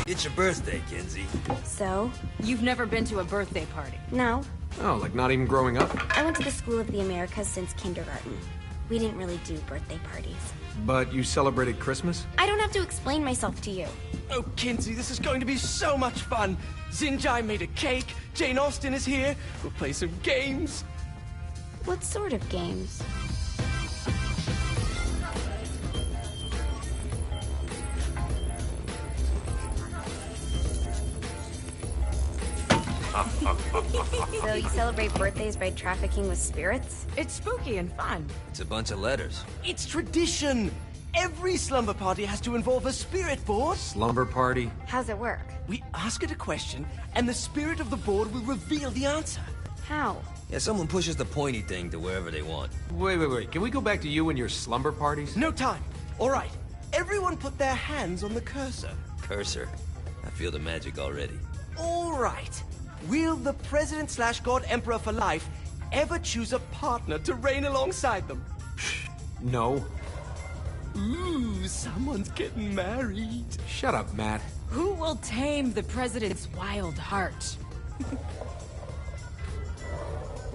It's your birthday, Kinsey. So? You've never been to a birthday party? No. Oh, like not even growing up? I went to the School of the Americas since kindergarten. We didn't really do birthday parties. But you celebrated Christmas? I don't have to explain myself to you. Oh, Kinsey, this is going to be so much fun. Zinjai made a cake, Jane Austen is here, we'll play some games. What sort of games? So you celebrate birthdays by trafficking with spirits? It's spooky and fun. It's a bunch of letters. It's tradition. Every slumber party has to involve a spirit board. Slumber party? How's it work? We ask it a question, and the spirit of the board will reveal the answer. How? Yeah, someone pushes the pointy thing to wherever they want. Wait. Can we go back to you and your slumber parties? No time. All right. Everyone put their hands on the cursor. Cursor. I feel the magic already. All right. Will the President/God Emperor for life ever choose a partner to reign alongside them? No. Ooh, someone's getting married. Shut up, Matt. Who will tame the president's wild heart?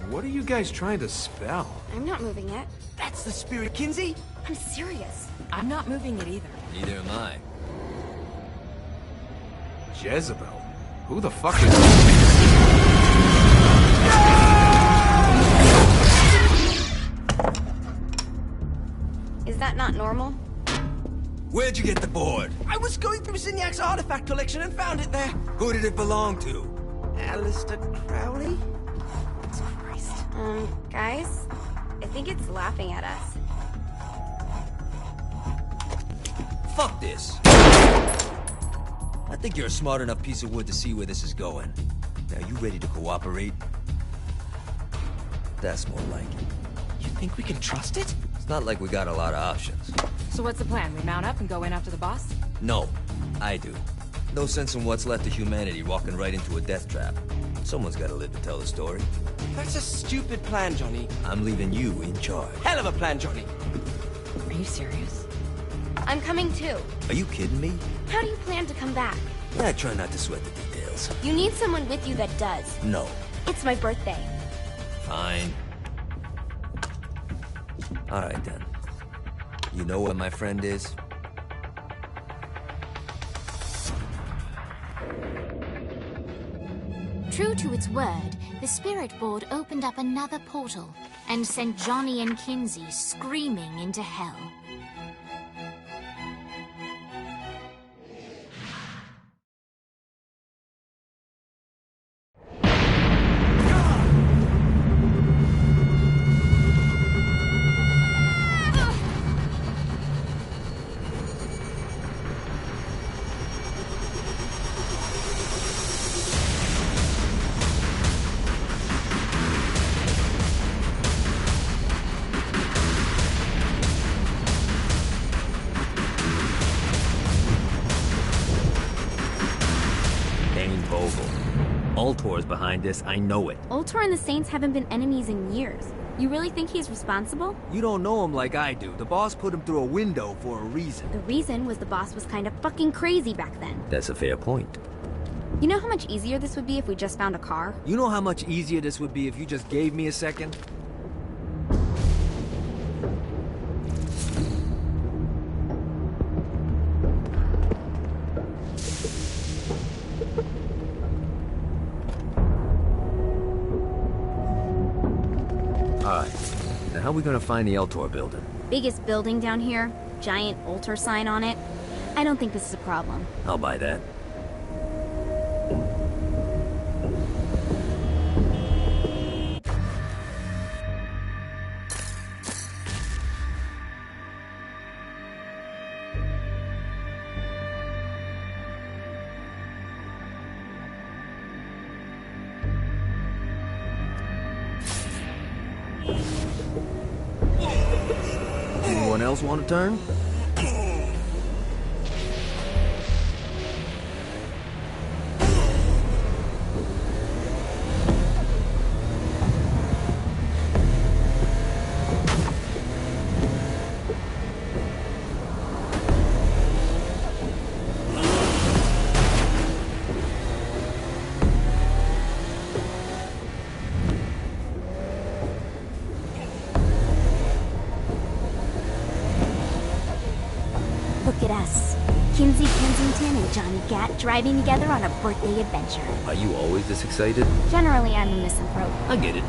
What are you guys trying to spell? I'm not moving it. That's the spirit, Kinsey. I'm serious. I'm not moving it either. Neither am I. Jezebel? Who the fuck is... Is that not normal? Where'd you get the board? I was going through Zignac's artifact collection and found it there. Who did it belong to? Alistair Crowley? Christ. Guys? I think it's laughing at us. Fuck this. I think you're a smart enough piece of wood to see where this is going. Now, you ready to cooperate? That's more like it. You think we can trust it? It's not like we got a lot of options. So what's the plan? We mount up and go in after the boss? No, I do. No sense in what's left of humanity walking right into a death trap. Someone's gotta live to tell the story. That's a stupid plan, Johnny. I'm leaving you in charge. Hell of a plan, Johnny. Are you serious? I'm coming too. Are you kidding me? How do you plan to come back? Yeah, try not to sweat the details. You need someone with you that does. No. It's my birthday. Fine. Alright then. You know where my friend is? True to its word, the spirit board opened up another portal and sent Johnny and Kinsey screaming into hell. Ultor's behind this, I know it. Ultor and the Saints haven't been enemies in years. You really think he's responsible? You don't know him like I do. The boss put him through a window for a reason. The reason was the boss was kind of fucking crazy back then. That's a fair point. You know how much easier this would be if we just found a car? You know how much easier this would be if you just gave me a second? Alright, now how are we gonna find the Eltor building? Biggest building down here, giant Ultor sign on it. I don't think this is a problem. I'll buy that. Anyone else want to turn? at us. Kinsey Kensington and Johnny Gat driving together on a birthday adventure. Are you always this excited? Generally, I'm a misanthrope. I get it.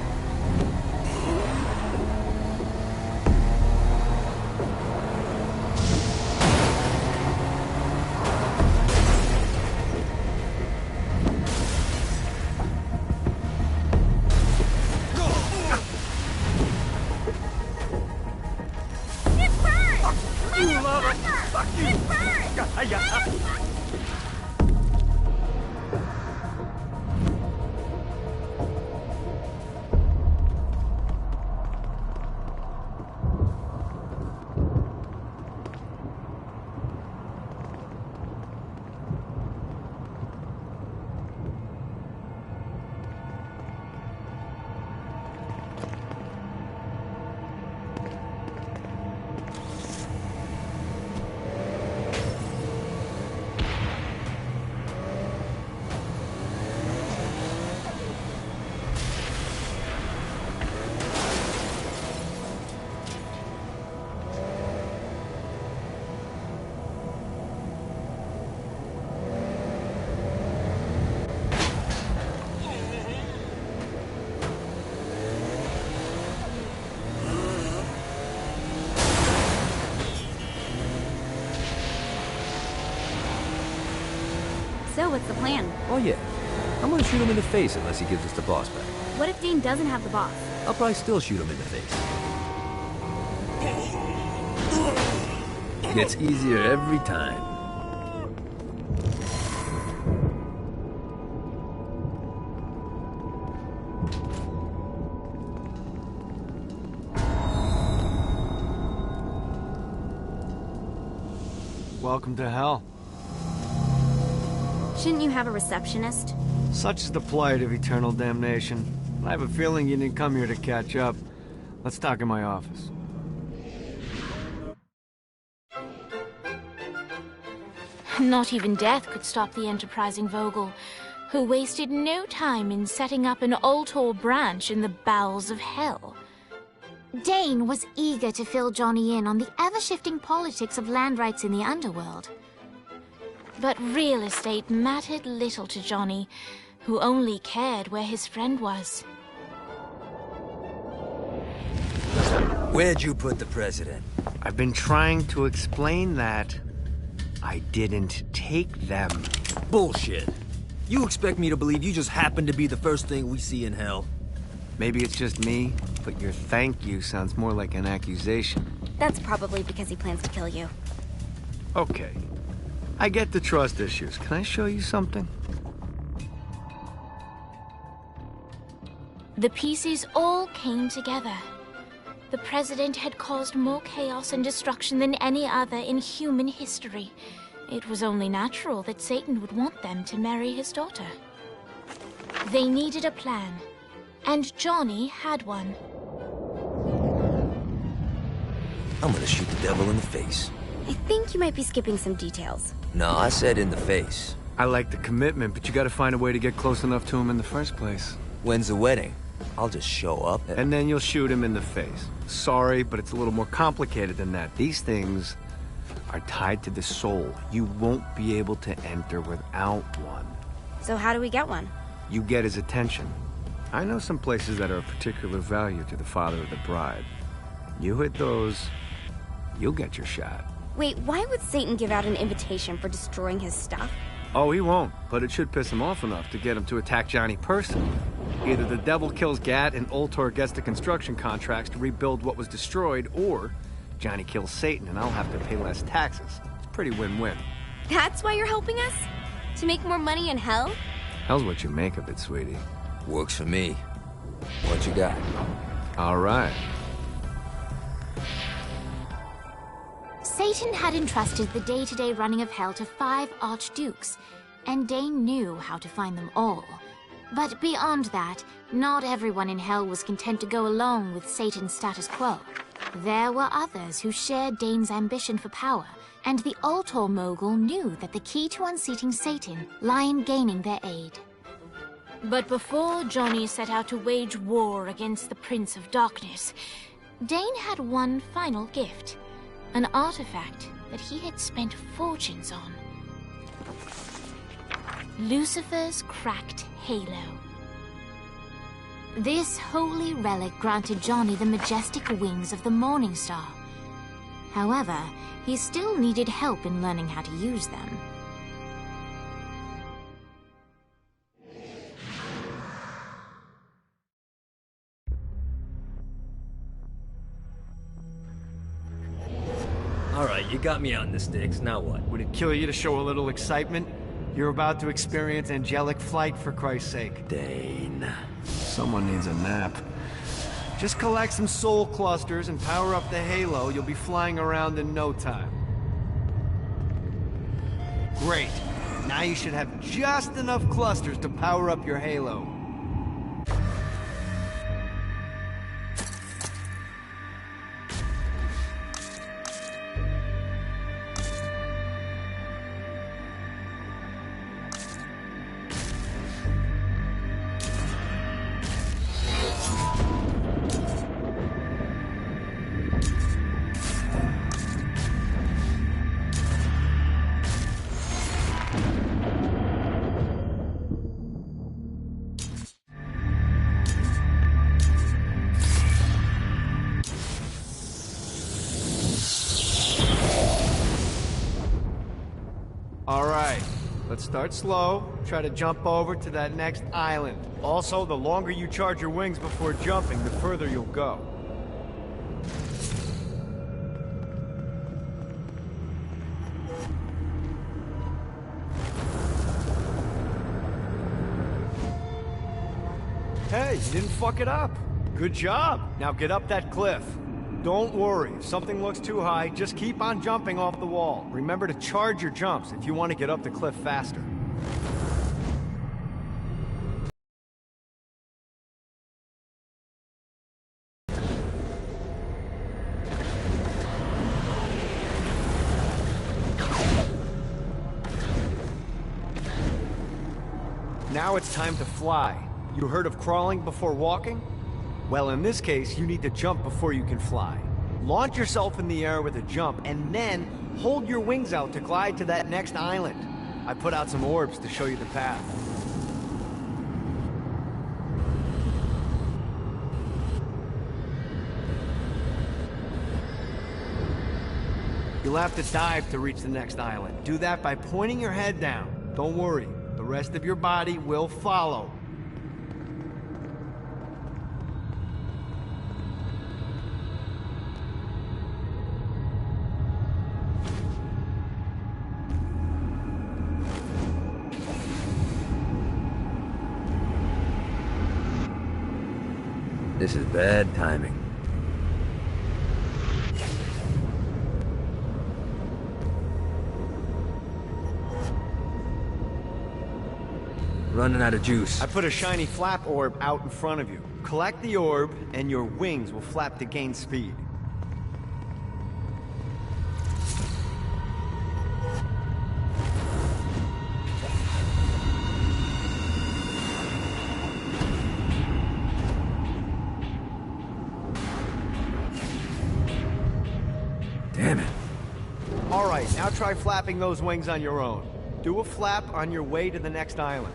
So, what's the plan? Oh yeah. I'm gonna shoot him in the face unless he gives us the boss back. What if Dane doesn't have the boss? I'll probably still shoot him in the face. Gets easier every time. Welcome to hell. Shouldn't you have a receptionist? Such is the plight of eternal damnation. I have a feeling you didn't come here to catch up. Let's talk in my office. Not even death could stop the enterprising Vogel, who wasted no time in setting up an Ultor branch in the bowels of hell. Dane was eager to fill Johnny in on the ever-shifting politics of land rights in the underworld. But real estate mattered little to Johnny, who only cared where his friend was. Where'd you put the president? I've been trying to explain that. I didn't take them. Bullshit. You expect me to believe you just happened to be the first thing we see in hell? Maybe it's just me, but your thank you sounds more like an accusation. That's probably because he plans to kill you. Okay. I get the trust issues. Can I show you something? The pieces all came together. The president had caused more chaos and destruction than any other in human history. It was only natural that Satan would want them to marry his daughter. They needed a plan, and Johnny had one. I'm gonna shoot the devil in the face. I think you might be skipping some details. No, I said in the face. I like the commitment, but you gotta find a way to get close enough to him in the first place. When's the wedding? I'll just show up And then you'll shoot him in the face. Sorry, but it's a little more complicated than that. These things are tied to the soul. You won't be able to enter without one. So how do we get one? You get his attention. I know some places that are of particular value to the father of the bride. You hit those, you'll get your shot. Wait, why would Satan give out an invitation for destroying his stuff? Oh, he won't, but it should piss him off enough to get him to attack Johnny personally. Either the devil kills Gat and Ultor gets the construction contracts to rebuild what was destroyed, or Johnny kills Satan and I'll have to pay less taxes. It's pretty win-win. That's why you're helping us? To make more money in hell? Hell's what you make of it, sweetie. Works for me. What you got? All right. Satan had entrusted the day-to-day running of hell to 5 archdukes, and Dane knew how to find them all. But beyond that, not everyone in hell was content to go along with Satan's status quo. There were others who shared Dane's ambition for power, and the Ultor mogul knew that the key to unseating Satan lay in gaining their aid. But before Johnny set out to wage war against the Prince of Darkness, Dane had one final gift. An artifact that he had spent fortunes on. Lucifer's cracked halo. This holy relic granted Johnny the majestic wings of the Morning Star. However, he still needed help in learning how to use them. Alright, you got me on the sticks, now what? Would it kill you to show a little excitement? You're about to experience angelic flight, for Christ's sake. Dane. Someone needs a nap. Just collect some soul clusters and power up the halo. You'll be flying around in no time. Great. Now you should have just enough clusters to power up your halo. Alright, let's start slow. Try to jump over to that next island. Also, the longer you charge your wings before jumping, the further you'll go. Hey, you didn't fuck it up. Good job. Now get up that cliff. Don't worry, if something looks too high, just keep on jumping off the wall. Remember to charge your jumps if you want to get up the cliff faster. Now it's time to fly. You heard of crawling before walking? Well, in this case, you need to jump before you can fly. Launch yourself in the air with a jump, and then hold your wings out to glide to that next island. I put out some orbs to show you the path. You'll have to dive to reach the next island. Do that by pointing your head down. Don't worry, the rest of your body will follow. This is bad timing. Running out of juice. I put a shiny flap orb out in front of you. Collect the orb, and your wings will flap to gain speed. Damn it. All right, now try flapping those wings on your own. Do a flap on your way to the next island.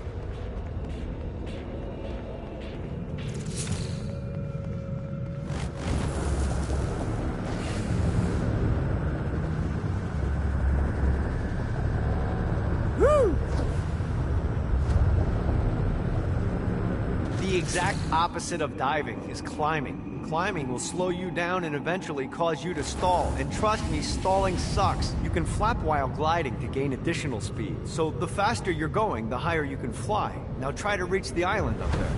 Woo! The exact opposite of diving is climbing. Climbing will slow you down and eventually cause you to stall. And trust me, stalling sucks. You can flap while gliding to gain additional speed. So the faster you're going, the higher you can fly. Now try to reach the island up there.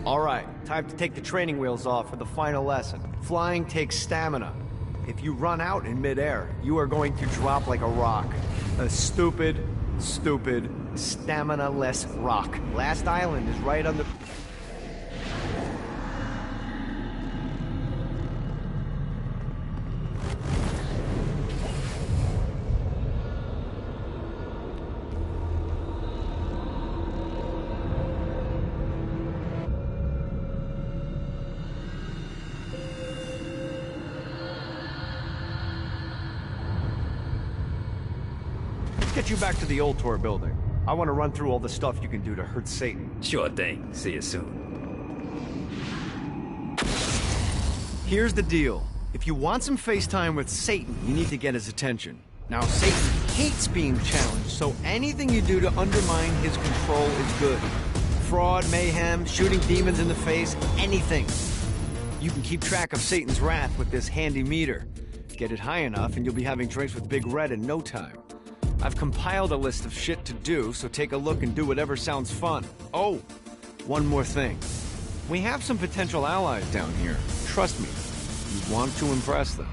All right, time to take the training wheels off for the final lesson. Flying takes stamina. If you run out in midair, you are going to drop like a rock. A stupid, stamina-less rock. Last island is right on the... get you back to the Ultor building. I want to run through all the stuff you can do to hurt Satan. Sure thing. See you soon. Here's the deal. If you want some FaceTime with Satan, you need to get his attention. Now, Satan hates being challenged, so anything you do to undermine his control is good. Fraud, mayhem, shooting demons in the face, anything. You can keep track of Satan's wrath with this handy meter. Get it high enough and you'll be having drinks with Big Red in no time. I've compiled a list of shit to do, so take a look and do whatever sounds fun. Oh, one more thing. We have some potential allies down here. Trust me, you want to impress them.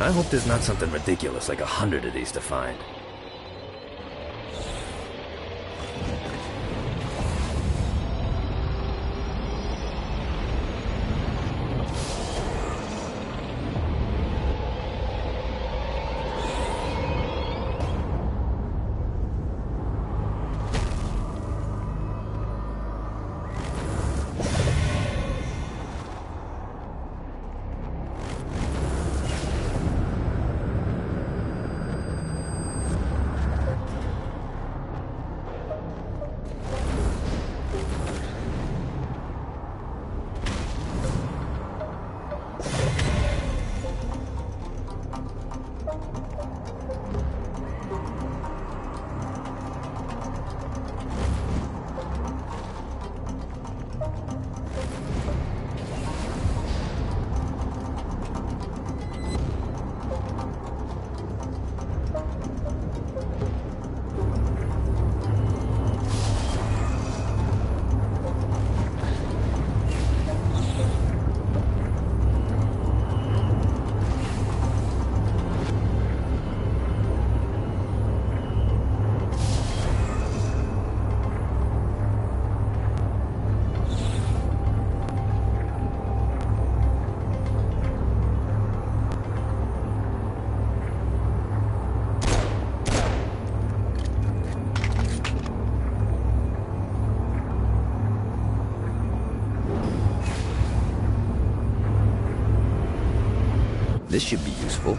I hope there's not something ridiculous like 100 of these to find. This should be useful.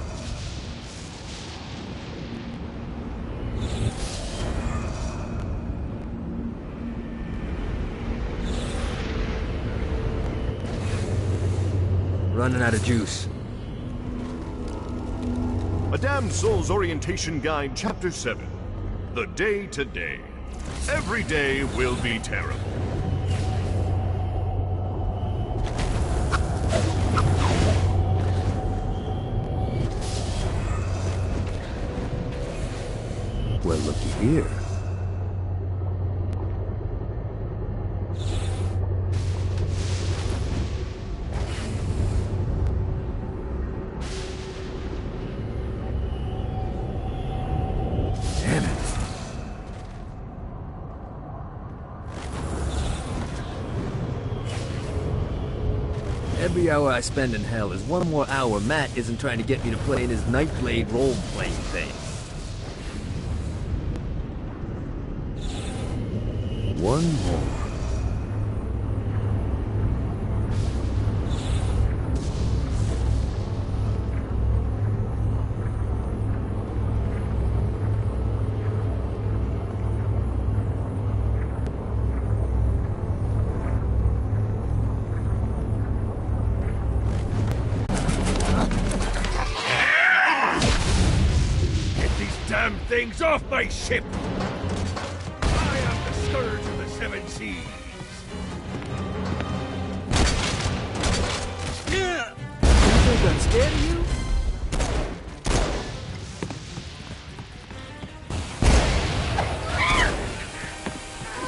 Running out of juice. A Damned Soul's Orientation Guide, Chapter 7. The Day to Day. Every day will be terrible. Well, looky here. Damn it. Every hour I spend in hell is one more hour Matt isn't trying to get me to play in his Nightblade role-playing thing. One more. Get these damn things off my ship! I am the scourge of the seven seas. Yeah. You think I'm scared of you?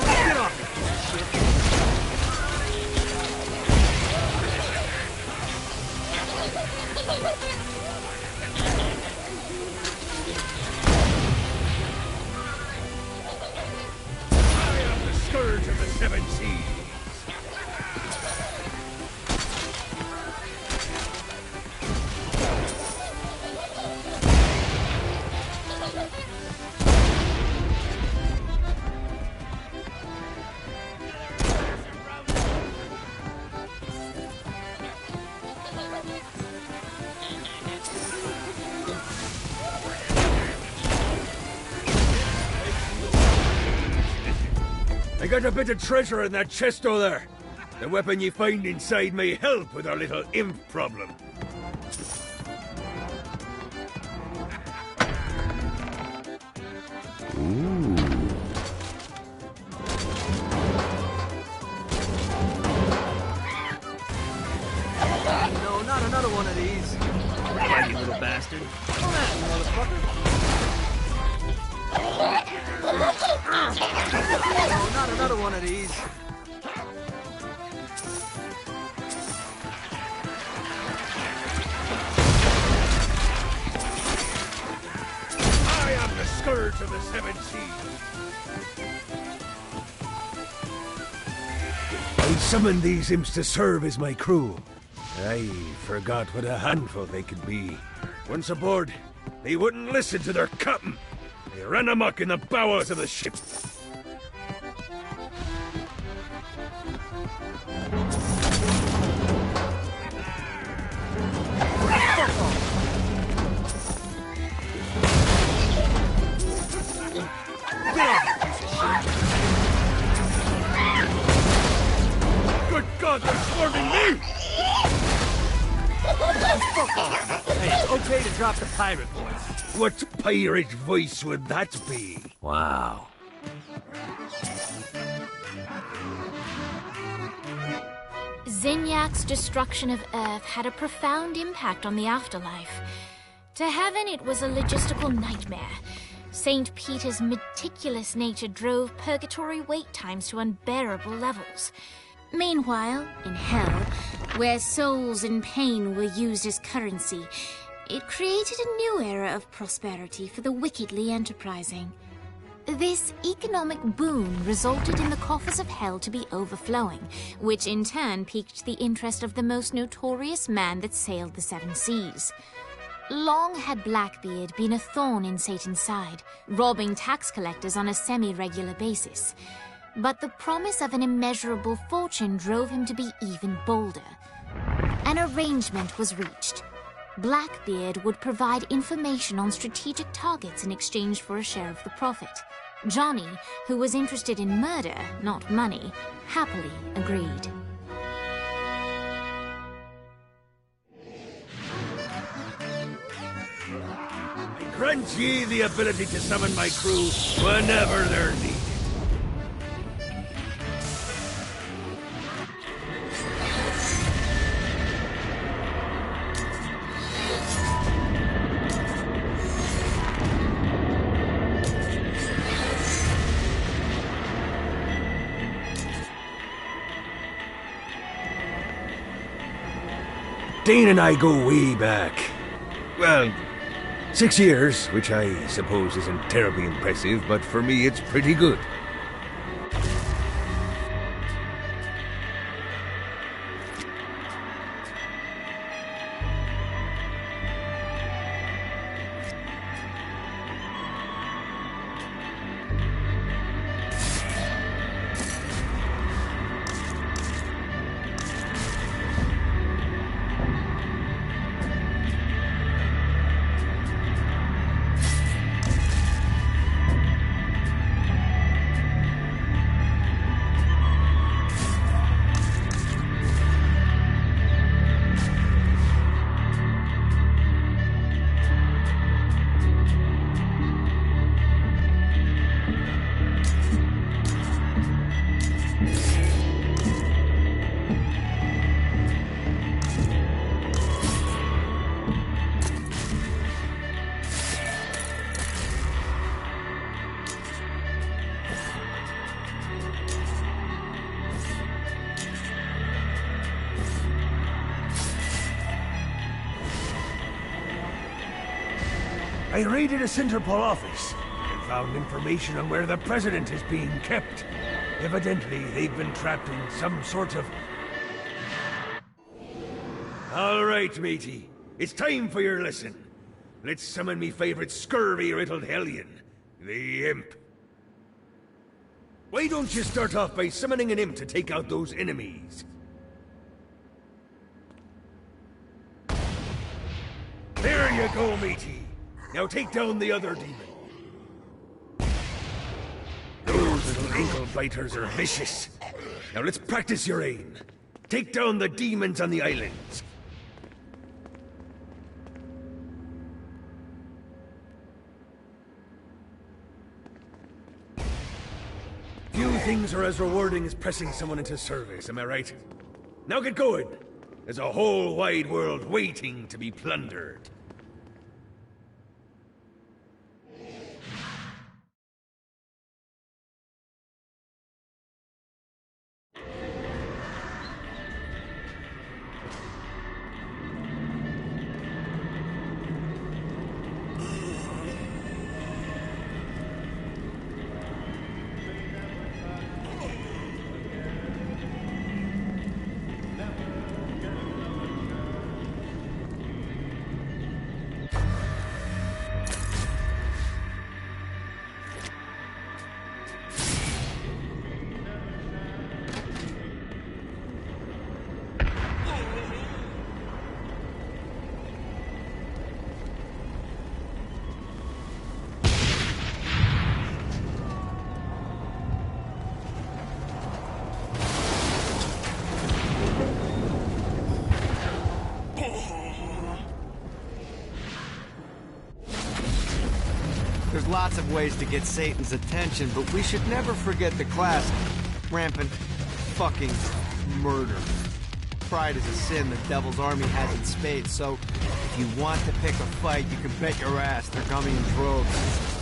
Get off me, shit. Scourge of the seven seas. I got a bit of treasure in that chest over there. The weapon you find inside may help with our little imp problem. Ooh. No, not another one of these. You little bastard. Come at me, motherfucker. No, not another one of these. seven seas. I summoned these imps to serve as my crew. I forgot what a handful they could be. Once aboard, they wouldn't listen to their captain. They ran amok in the bowels of the ship. Good God, they're swarming me! Hey, it's okay to drop the pirate voice. What pirate voice would that be? Wow. Zinyak's destruction of Earth had a profound impact on the afterlife. To heaven, it was a logistical nightmare. St. Peter's meticulous nature drove purgatory wait times to unbearable levels. Meanwhile, in hell, where souls in pain were used as currency, it created a new era of prosperity for the wickedly enterprising. This economic boon resulted in the coffers of hell to be overflowing, which in turn piqued the interest of the most notorious man that sailed the seven seas. Long had Blackbeard been a thorn in Satan's side, robbing tax collectors on a semi-regular basis. But the promise of an immeasurable fortune drove him to be even bolder. An arrangement was reached. Blackbeard would provide information on strategic targets in exchange for a share of the profit. Johnny, who was interested in murder, not money, happily agreed. I grant ye the ability to summon my crew whenever they're needed. Dane and I go way back. Well, 6 years, which I suppose isn't terribly impressive, but for me it's pretty good. I raided a Centerpol office and found information on where the president is being kept. Evidently, they've been trapped in some sort of... All right, matey. It's time for your lesson. Let's summon me favorite scurvy-riddled hellion, the Imp. Why don't you start off by summoning an Imp to take out those enemies? There you go, matey. Now take down the other demon. Those little ankle biters are vicious. Now let's practice your aim. Take down the demons on the islands. Few things are as rewarding as pressing someone into service, am I right? Now get going. There's a whole wide world waiting to be plundered. of ways to get Satan's attention, but we should never forget the classic. Rampant fucking murder. Pride is a sin the Devil's Army has in spades, so if you want to pick a fight, you can bet your ass they're coming in droves.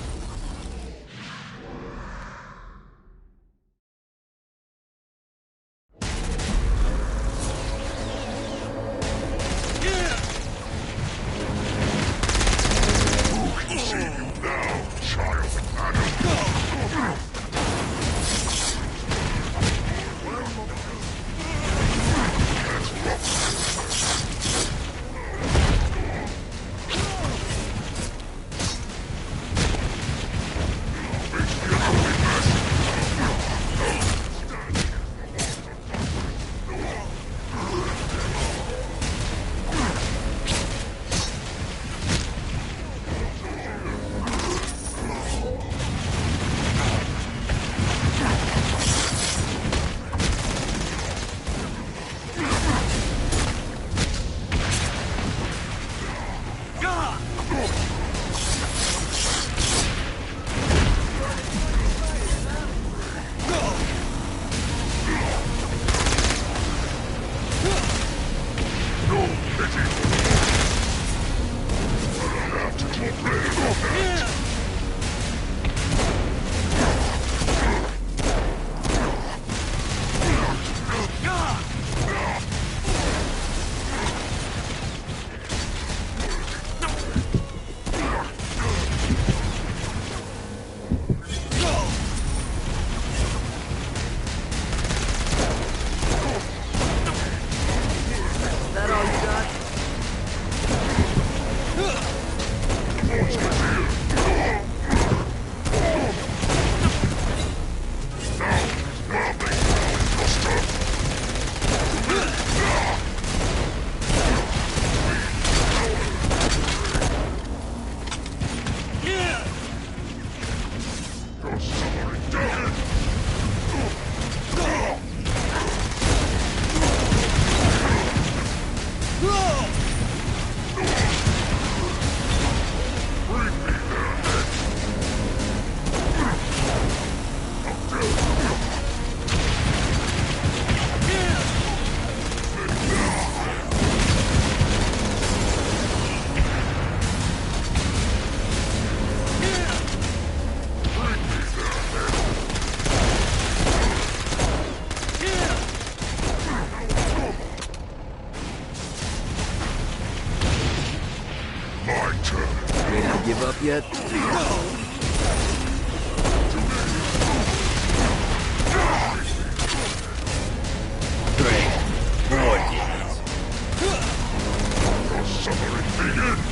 Give up yet? Great. More demons. The suffering begins!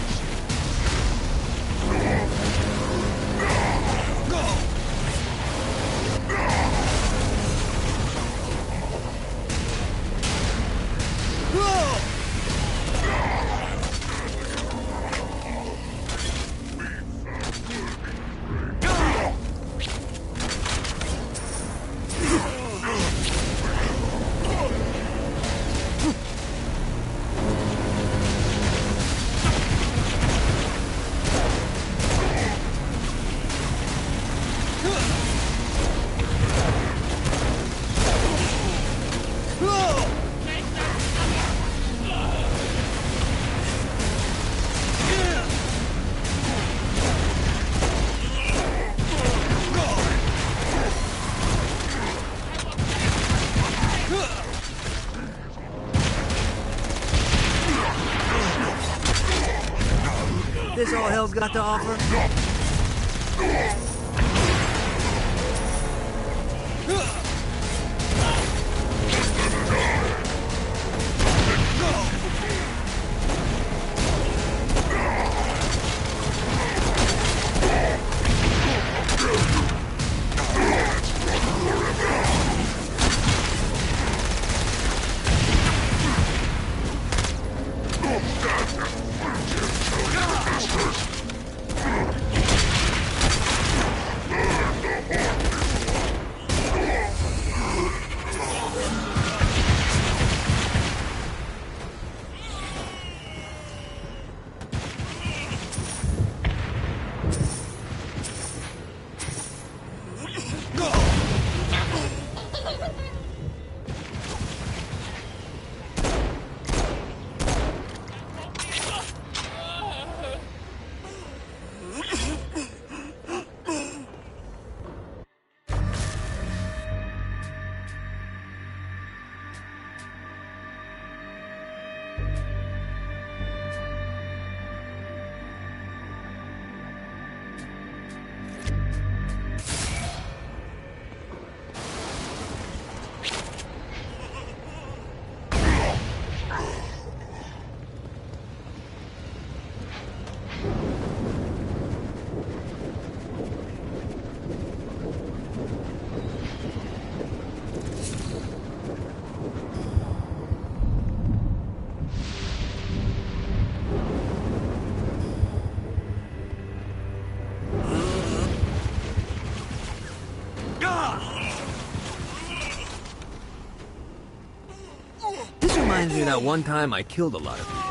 This all hell's got to offer? This reminds me of that one time I killed a lot of people.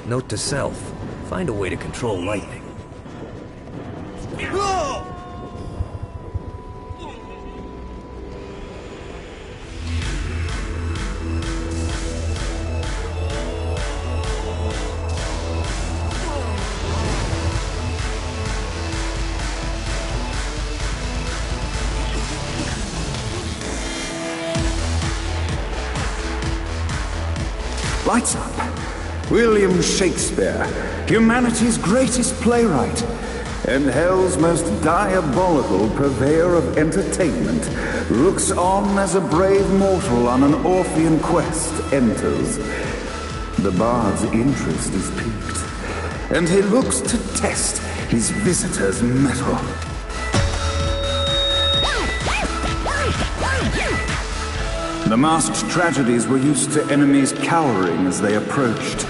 Note to self, find a way to control lightning. Lights up. William Shakespeare, humanity's greatest playwright, and hell's most diabolical purveyor of entertainment, looks on as a brave mortal on an Orphean quest enters. The bard's interest is piqued, and he looks to test his visitor's mettle. The masked tragedies were used to enemies cowering as they approached.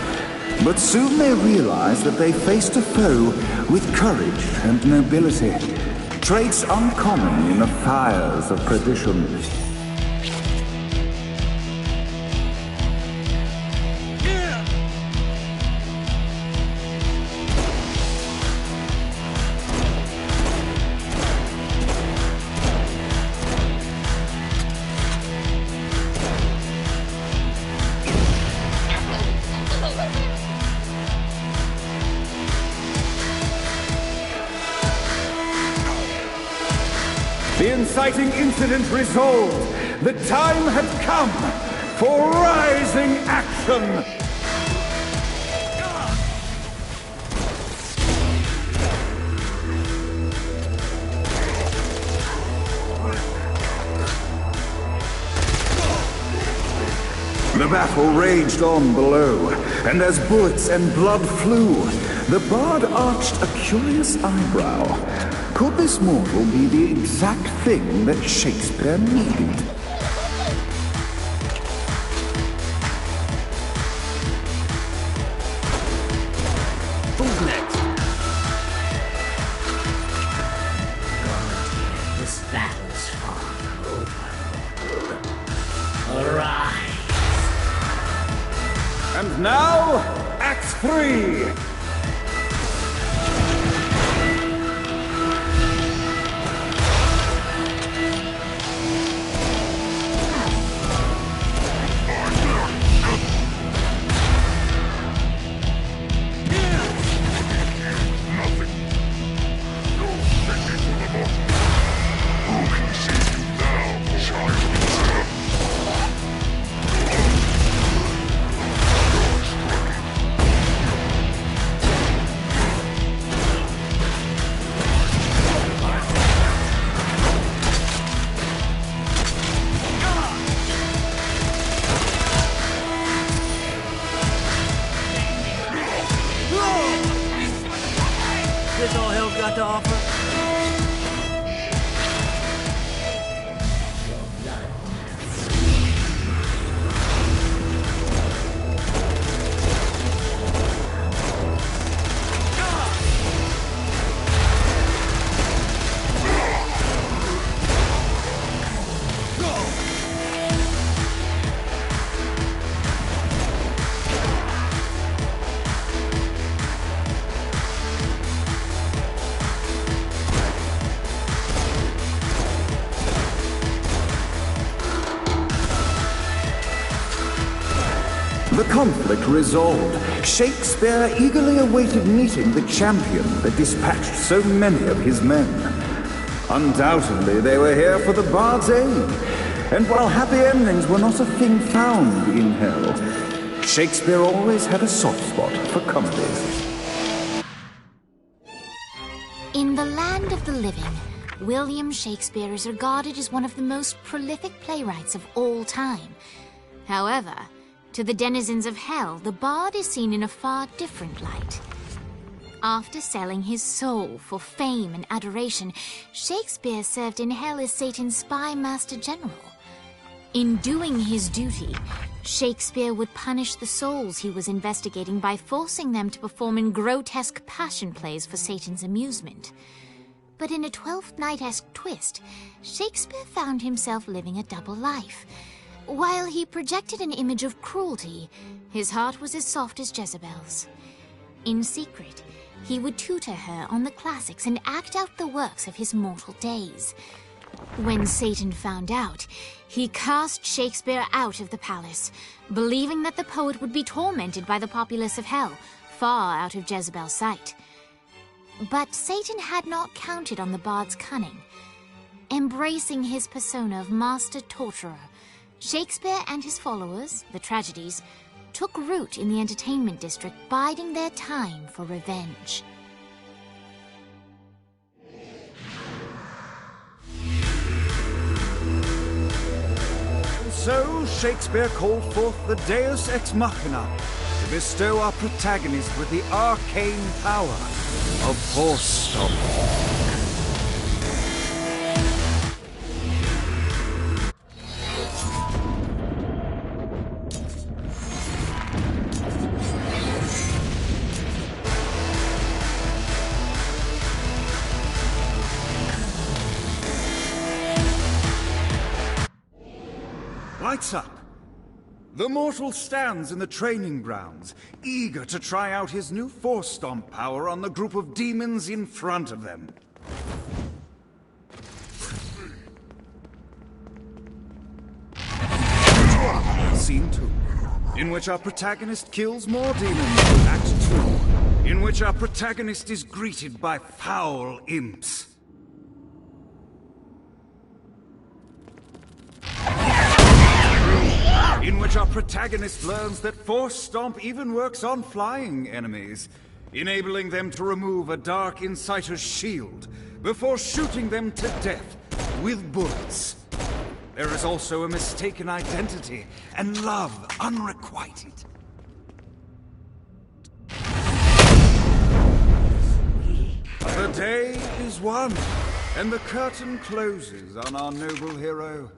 But soon they realized that they faced a foe with courage and nobility, traits uncommon in the fires of perdition. The inciting incident resolved. The time had come for rising action. The battle raged on below, and as bullets and blood flew, the bard arched a curious eyebrow. Could this mortal be the exact thing that Shakespeare needed? Who's next? This battle's far over. Arise! And now, Act 3! This all hell's got to offer? conflict resolved, Shakespeare eagerly awaited meeting the champion that dispatched so many of his men. Undoubtedly, they were here for the bard's aid, and while happy endings were not a thing found in hell, Shakespeare always had a soft spot for comedies. In the land of the living, William Shakespeare is regarded as one of the most prolific playwrights of all time. However, to the denizens of hell, the bard is seen in a far different light. After selling his soul for fame and adoration, Shakespeare served in hell as Satan's spy master general. In doing his duty, Shakespeare would punish the souls he was investigating by forcing them to perform in grotesque passion plays for Satan's amusement. But in a Twelfth Night-esque twist, Shakespeare found himself living a double life. While he projected an image of cruelty, his heart was as soft as Jezebel's. In secret, he would tutor her on the classics and act out the works of his mortal days. When Satan found out, he cast Shakespeare out of the palace, believing that the poet would be tormented by the populace of hell, far out of Jezebel's sight. But Satan had not counted on the bard's cunning. Embracing his persona of master torturer, Shakespeare and his followers, the tragedies, took root in the entertainment district, biding their time for revenge. So Shakespeare called forth the Deus Ex Machina to bestow our protagonist with the arcane power of Force Stomp. Lights up! The mortal stands in the training grounds, eager to try out his new Force Stomp power on the group of demons in front of them. Scene 2, in which our protagonist kills more demons. Act 2, in which our protagonist is greeted by foul imps. In which our protagonist learns that Force Stomp even works on flying enemies, enabling them to remove a Dark Inciter's shield before shooting them to death with bullets. There is also a mistaken identity and love unrequited. The day is won, and the curtain closes on our noble hero.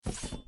Ugh.